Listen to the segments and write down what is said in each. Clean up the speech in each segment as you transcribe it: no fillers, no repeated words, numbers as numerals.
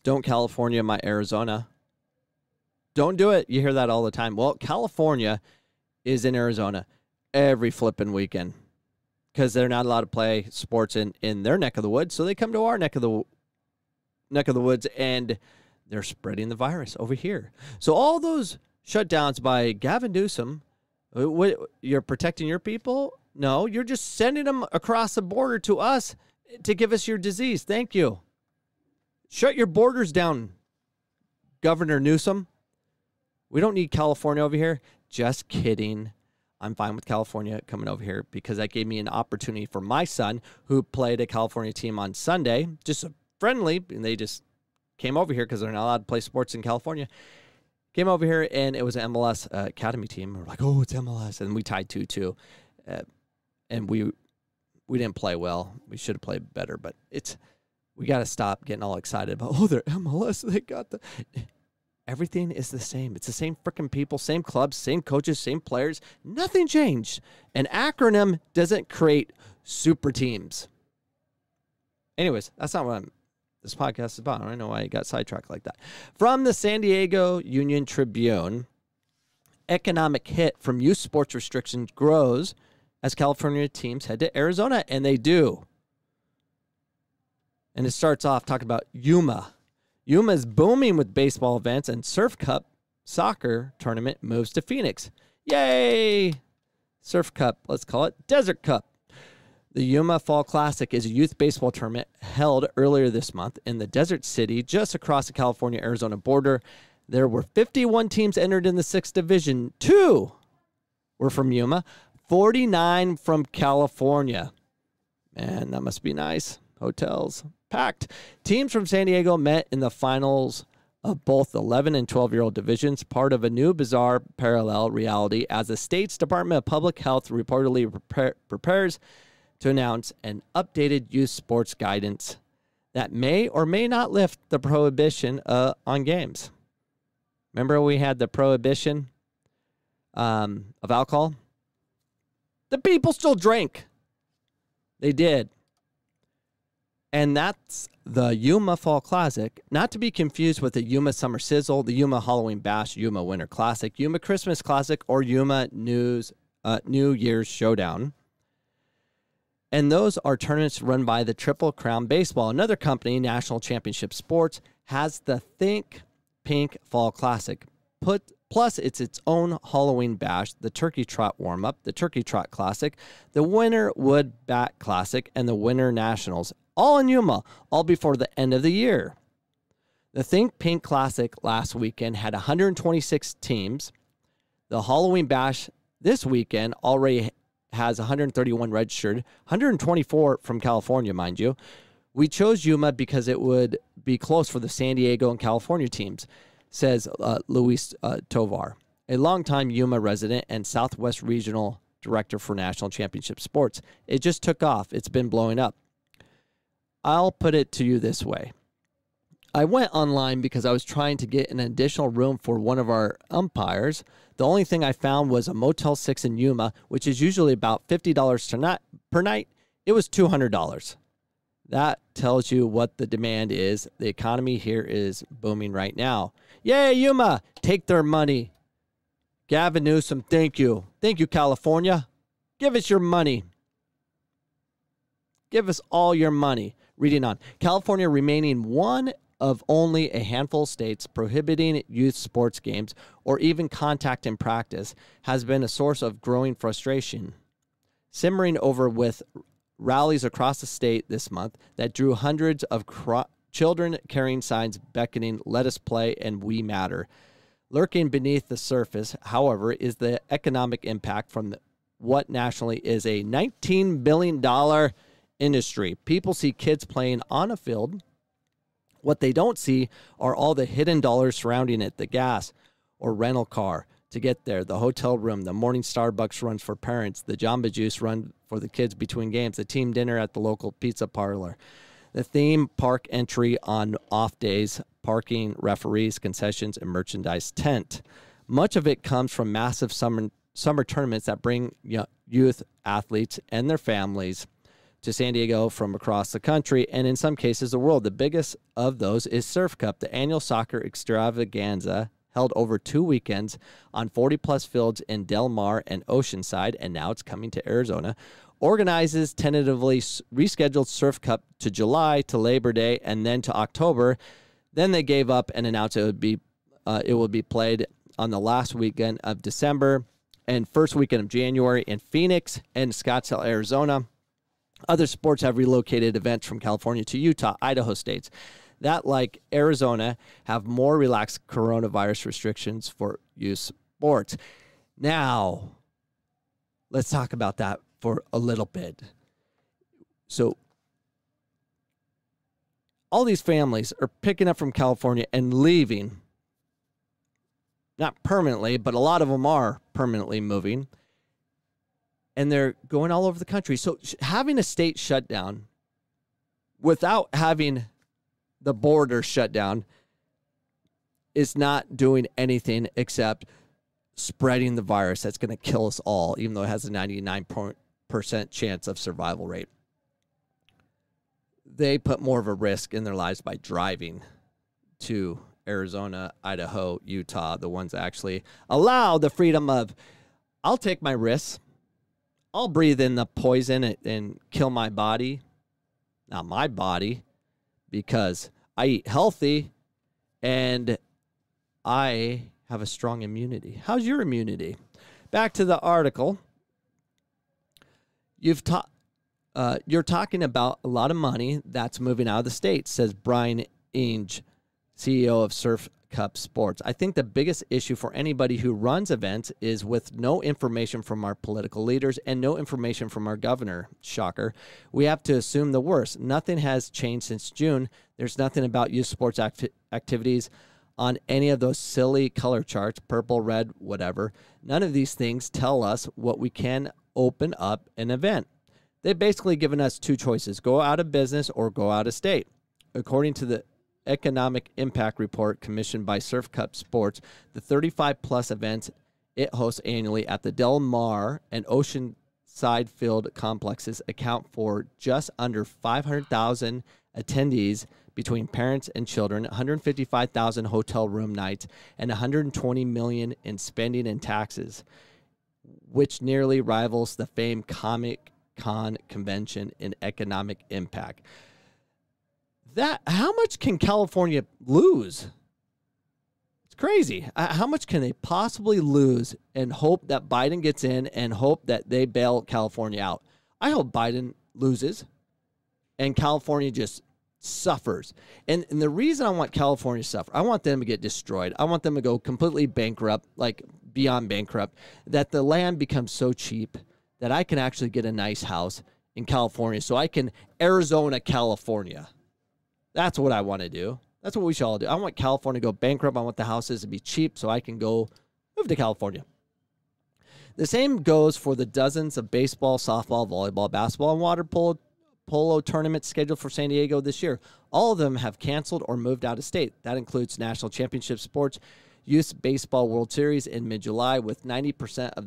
Don't California my Arizona. Don't do it. You hear that all the time. Well, California is in Arizona every flipping weekend because they're not allowed to play sports in their neck of the woods. So they come to our neck of the woods, and they're spreading the virus over here. So all those shutdowns by Gavin Newsom, you're protecting your people? No, you're just sending them across the border to us to give us your disease. Thank you. Shut your borders down, Governor Newsom. We don't need California over here. Just kidding. I'm fine with California coming over here because that gave me an opportunity for my son, who played a California team on Sunday, just friendly, and they just came over here because they're not allowed to play sports in California. Came over here, and it was an MLS academy team. We're like, oh, it's MLS. And we tied 2-2. And we didn't play well. We should have played better, but we got to stop getting all excited about, oh, they're MLS. They got the... Everything is the same. It's the same freaking people, same clubs, same coaches, same players. Nothing changed. An acronym doesn't create super teams. Anyways, that's not what this podcast is about. I don't know why I got sidetracked like that. From the San Diego Union Tribune, economic hit from youth sports restrictions grows as California teams head to Arizona, and they do. And it starts off talking about Yuma. Yuma is booming with baseball events, and Surf Cup soccer tournament moves to Phoenix. Yay! Surf Cup, let's call it Desert Cup. The Yuma Fall Classic is a youth baseball tournament held earlier this month in the desert city just across the California-Arizona border. There were 51 teams entered in the 6th division. 2 were from Yuma, 49 from California. Man, that must be nice. Hotels packed. Teams from San Diego met in the finals of both 11 and 12-year-old divisions, part of a new bizarre parallel reality as the state's Department of Public Health reportedly prepares to announce an updated youth sports guidance that may or may not lift the prohibition on games. Remember we had the prohibition of alcohol? The people still drank. They did. And that's the Yuma Fall Classic, not to be confused with the Yuma Summer Sizzle, the Yuma Halloween Bash, Yuma Winter Classic, Yuma Christmas Classic, or Yuma New Year's Showdown. And those are tournaments run by the Triple Crown Baseball. Another company, National Championship Sports, has the Think Pink Fall Classic. Plus, it's its own Halloween Bash, the Turkey Trot Warm-Up, the Turkey Trot Classic, the Winter Wood Bat Classic, and the Winter Nationals, all in Yuma, all before the end of the year. The Think Pink Classic last weekend had 126 teams. The Halloween Bash this weekend already has 131 registered, 124 from California, mind you. We chose Yuma because it would be close for the San Diego and California teams, says Luis Tovar, a longtime Yuma resident and Southwest Regional Director for National Championship Sports. It just took off. It's been blowing up. I'll put it to you this way. I went online because I was trying to get an additional room for one of our umpires. The only thing I found was a Motel 6 in Yuma, which is usually about $50 per night. It was $200. That tells you what the demand is. The economy here is booming right now. Yay, Yuma! Take their money. Gavin Newsom, thank you. Thank you, California. Give us your money. Give us all your money. Reading on. California remaining one of only a handful of states prohibiting youth sports games or even contact in practice has been a source of growing frustration. Simmering over with rallies across the state this month that drew hundreds of children carrying signs beckoning, "Let us play," and "We matter." Lurking beneath the surface, however, is the economic impact from what nationally is a $19 billion industry. People see kids playing on a field. What they don't see are all the hidden dollars surrounding it, the gas or rental car to get there, the hotel room, the morning Starbucks runs for parents, the Jamba Juice run for the kids between games, the team dinner at the local pizza parlor, the theme park entry on off days, parking, referees, concessions, and merchandise tent. Much of it comes from massive summer tournaments that bring youth athletes and their families to San Diego from across the country, and in some cases the world. The biggest of those is Surf Cup, the annual soccer extravaganza held over 2 weekends on 40-plus fields in Del Mar and Oceanside, and now it's coming to Arizona. Organizes tentatively rescheduled Surf Cup to July, to Labor Day, and then to October. Then they gave up and announced it will be played on the last weekend of December and first weekend of January in Phoenix and Scottsdale, Arizona. Other sports have relocated events from California to Utah, Idaho states that, like Arizona, have more relaxed coronavirus restrictions for youth sports. Now, let's talk about that for a little bit. So, all these families are picking up from California and leaving. Not permanently, but a lot of them are permanently moving. And they're going all over the country. So having a state shut down without having the border shut down is not doing anything except spreading the virus that's going to kill us all, even though it has a 99% chance of survival rate. They put more of a risk in their lives by driving to Arizona, Idaho, Utah, the ones that actually allow the freedom of, I'll take my risks. I'll breathe in the poison and kill my body. Not my body, because I eat healthy and I have a strong immunity. How's your immunity? Back to the article. You're talking about a lot of money that's moving out of the state, says Brian Inge, CEO of Surf Cup Sports. I think the biggest issue for anybody who runs events is with no information from our political leaders and no information from our governor. Shocker. We have to assume the worst. Nothing has changed since June. There's nothing about youth sports activities on any of those silly color charts, purple, red, whatever. None of these things tell us what we can open up an event. They've basically given us two choices: go out of business or go out of state. According to the Economic Impact Report commissioned by Surf Cup Sports, the 35-plus events it hosts annually at the Del Mar and Oceanside Field complexes account for just under 500,000 attendees between parents and children, 155,000 hotel room nights, and $120 million in spending and taxes, which nearly rivals the famed Comic-Con convention in economic impact. How much can California lose? It's crazy. How much can they possibly lose and hope that Biden gets in and hope that they bail California out? I hope Biden loses and California just suffers. And the reason I want California to suffer, I want them to get destroyed. I want them to go completely bankrupt, like beyond bankrupt, that the land becomes so cheap that I can actually get a nice house in California so I can Arizona, California. That's what I want to do. That's what we should all do. I want California to go bankrupt. I want the houses to be cheap so I can go move to California. The same goes for the dozens of baseball, softball, volleyball, basketball, and water polo tournaments scheduled for San Diego this year. All of them have canceled or moved out of state. That includes National Championship Sports, Youth Baseball World Series in mid-July, with 90% of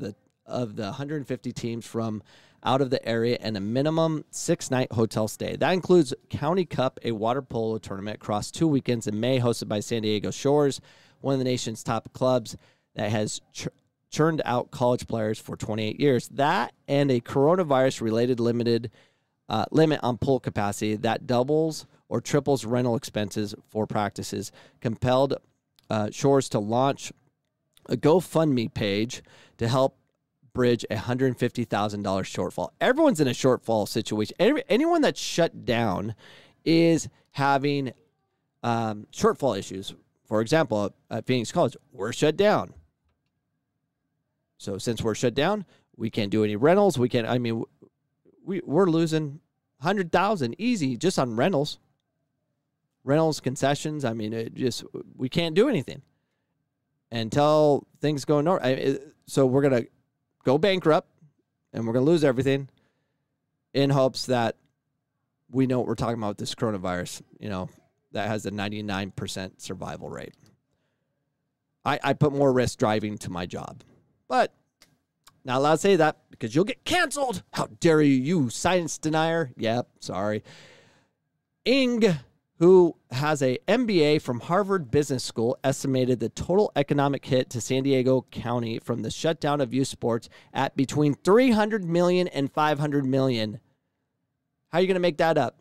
the 150 teams from out of the area and a minimum 6-night hotel stay. That includes County Cup, a water polo tournament across 2 weekends in May, hosted by San Diego Shores, one of the nation's top clubs that has churned out college players for 28 years. That and a coronavirus-related limit on pool capacity that doubles or triples rental expenses for practices compelled Shores to launch a GoFundMe page to help bridge a $150,000 shortfall. Everyone's in a shortfall situation. Anyone that's shut down is having shortfall issues. For example, at Phoenix College, we're shut down. So since we're shut down, we can't do any rentals. We're losing $100,000 easy just on rentals. Rentals, concessions. We can't do anything until things go north. So we're going to go bankrupt, and we're going to lose everything in hopes that we know what we're talking about with this coronavirus, that has a 99% survival rate. I put more risk driving to my job. But not allowed to say that because you'll get canceled. How dare you, you science denier? Yep, sorry. Ing, who has a MBA from Harvard Business School, estimated the total economic hit to San Diego County from the shutdown of youth sports at between $300 million and $500 million. How are you going to make that up?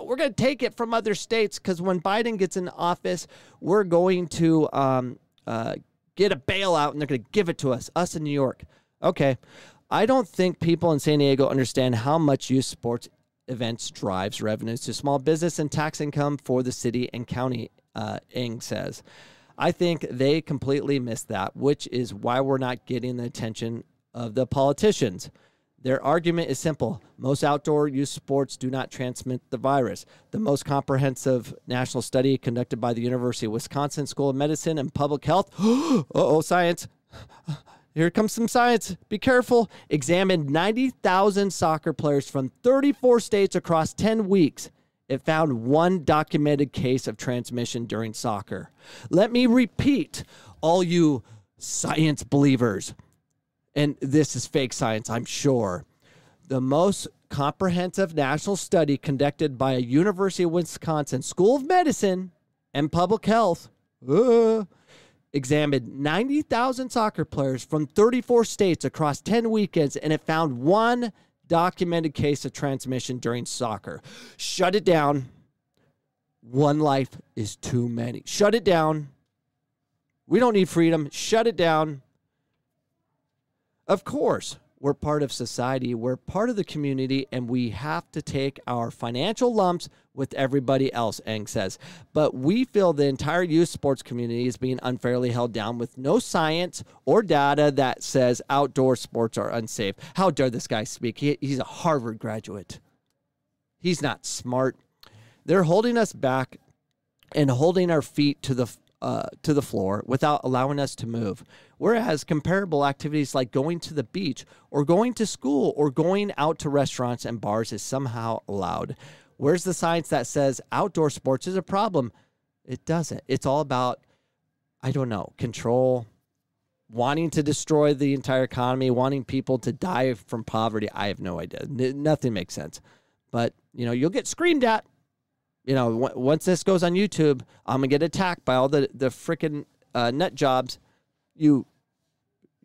We're going to take it from other states because when Biden gets in office, we're going to get a bailout and they're going to give it to us in New York. Okay. I don't think people in San Diego understand how much youth sports events drives revenues to small business and tax income for the city and county, Ing says. I think they completely missed that, which is why we're not getting the attention of the politicians. Their argument is simple. Most outdoor youth sports do not transmit the virus. The most comprehensive national study conducted by the University of Wisconsin School of Medicine and Public Health, science. Here comes some science. Be careful. Examined 90,000 soccer players from 34 states across 10 weeks. It found one documented case of transmission during soccer. Let me repeat, all you science believers, and this is fake science, I'm sure. The most comprehensive national study conducted by a University of Wisconsin School of Medicine and Public Health examined 90,000 soccer players from 34 states across 10 weekends, and it found one documented case of transmission during soccer. Shut it down. One life is too many. Shut it down. We don't need freedom. Shut it down. Of course, we're part of society. We're part of the community, and we have to take our financial lumps with everybody else, Eng says. But we feel the entire youth sports community is being unfairly held down with no science or data that says outdoor sports are unsafe. How dare this guy speak? He's a Harvard graduate. He's not smart. They're holding us back and holding our feet to the floor without allowing us to move. Whereas comparable activities like going to the beach or going to school or going out to restaurants and bars is somehow allowed. Where's the science that says outdoor sports is a problem? It doesn't. It's all about, I don't know, control, wanting to destroy the entire economy, wanting people to die from poverty. I have no idea. Nothing makes sense. But, you'll get screamed at. Once this goes on YouTube, I'm going to get attacked by all the freaking nut jobs. You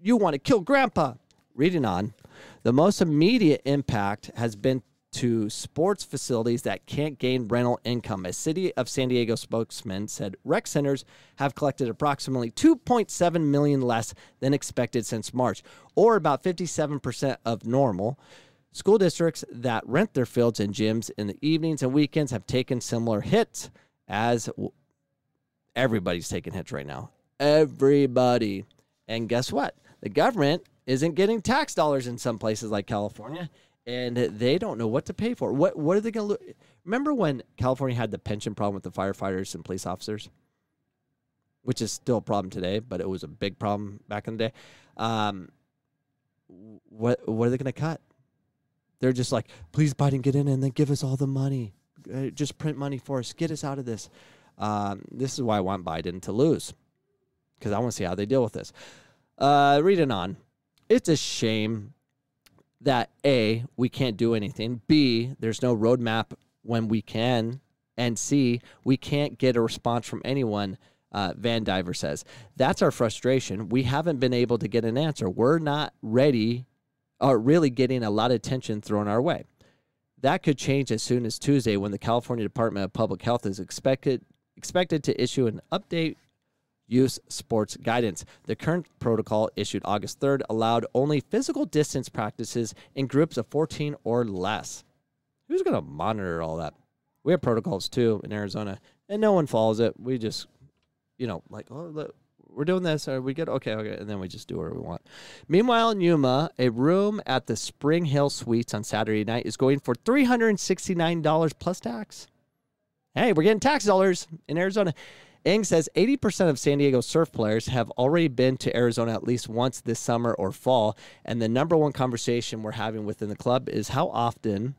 want to kill grandpa. Reading on, the most immediate impact has been to sports facilities that can't gain rental income. A City of San Diego spokesman said rec centers have collected approximately $2.7 million less than expected since March, or about 57% of normal. School districts that rent their fields and gyms in the evenings and weekends have taken similar hits, as everybody's taking hits right now. Everybody. And guess what? The government isn't getting tax dollars in some places like California, and they don't know what to pay for. What are they going to lose? Remember when California had the pension problem with the firefighters and police officers? Which is still a problem today, but it was a big problem back in the day. What are they going to cut? They're just like, please, Biden, get in and then give us all the money. Just print money for us. Get us out of this. This is why I want Biden to lose, because I want to see how they deal with this. Reading on. It's a shame that, A, we can't do anything. B, there's no roadmap when we can. And C, we can't get a response from anyone, Van Diver says. That's our frustration. We haven't been able to get an answer. We're not ready are really getting a lot of attention thrown our way. That could change as soon as Tuesday when the California Department of Public Health is expected to issue an update youth sports guidance. The current protocol issued August 3rd allowed only physical distance practices in groups of 14 or less. Who's going to monitor all that? We have protocols too in Arizona, and no one follows it. We just, we're doing this. Are we good? Okay. And then we just do whatever we want. Meanwhile, in Yuma, a room at the Spring Hill Suites on Saturday night is going for $369 plus tax. Hey, we're getting tax dollars in Arizona. Ing says 80% of San Diego surf players have already been to Arizona at least once this summer or fall, and the number one conversation we're having within the club is how often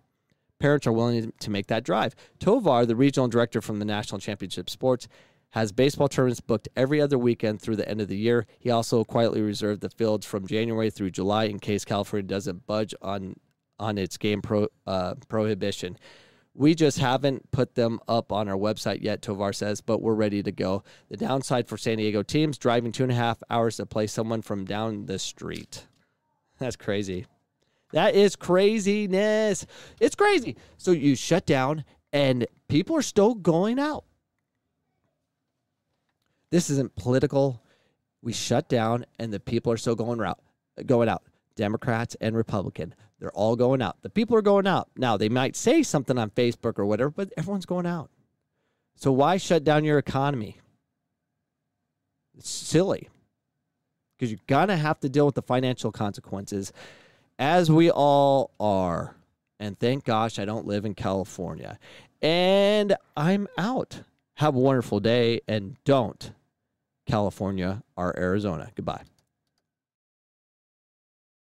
parents are willing to make that drive. Tovar, the regional director from the National Championship Sports, has baseball tournaments booked every other weekend through the end of the year. He also quietly reserved the fields from January through July in case California doesn't budge on its game prohibition. We just haven't put them up on our website yet, Tovar says, but we're ready to go. The downside for San Diego teams, driving 2.5 hours to play someone from down the street. That's crazy. That is craziness. It's crazy. So you shut down and people are still going out. This isn't political. We shut down and the people are still going out. Democrats and Republican. They're all going out. The people are going out. Now, they might say something on Facebook or whatever, but everyone's going out. So why shut down your economy? It's silly. Because you're going to have to deal with the financial consequences, as we all are. And thank gosh I don't live in California. And I'm out. Have a wonderful day, and don't California or Arizona. Goodbye.